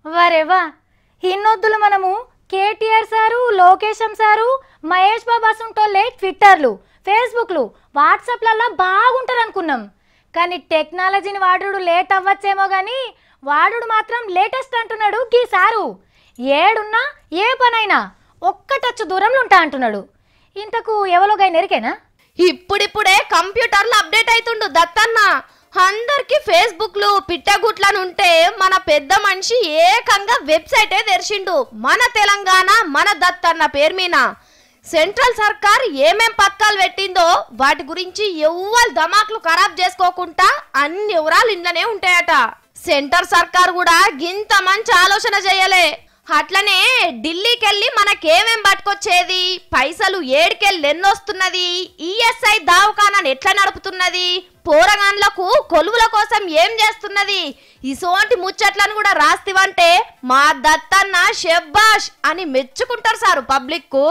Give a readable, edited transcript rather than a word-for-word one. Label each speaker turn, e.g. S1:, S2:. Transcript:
S1: వరేవా ఇన్నొద్దులు మనము KTR sir, లోకేశం sir, Mahesh Babu అసుంటోళ్ళే ట్విట్టర్లు, ఫేస్బుక్లు, వాట్సాప్లలో బాగుంటారు అనుకున్నాం. కానీ టెక్నాలజీని వాడుడు లేట్ అవ్వచ్చేమో కానీ వాడుడు మాత్రం లేటెస్ట్ అంటున్నాడు గీ సారు. ఏడున్నా ఏ పనైనా ఒక్క టచ్ దూరంలో ఉంటా అంటున్నాడు. ఇంతకు ఎవలోగా నెరికేనా?
S2: ఇప్పుడిప్పుడే కంప్యూటర్లు అప్డేట్ అవుతుండు దత్తన్న. అందరికి ఫేస్బుక్లు పిట్టగుట్లను ఉంటే మన పెద్ద మనిషి ఏకంగా వెబ్సైటే తెరిచిండు. మన తెలంగాణ మన దత్తన్న పేరు మీద సెంట్రల్ సర్కార్ ఏమేం పథకాలు పెట్టిందో వాటి గురించి ఎవ్వరు దమాకులు ఖరాబ్ చేసుకోకుండా అన్ని వివరాలు ఇంట్లోనే ఉంటాయట. సెంటర్ సర్కార్ కూడా గింత మంచి ఆలోచన చేయలే. అట్లనే ఢిల్లీకి వెళ్ళి మనకేమేం పట్టుకొచ్చేది, పైసలు ఏడికెళ్ళి ఎన్నొస్తున్నది, ఈఎస్ఐ దావకానాన్ని ఎట్లా నడుపుతున్నది, పోరగాన్లకు కొలువుల కోసం ఏం చేస్తున్నది, ఇసోంటి ముచ్చట్లను కూడా రాస్తివంటే మా దత్తన్న షెబ్బాష్ అని మెచ్చుకుంటారు సారు పబ్లిక్ కు.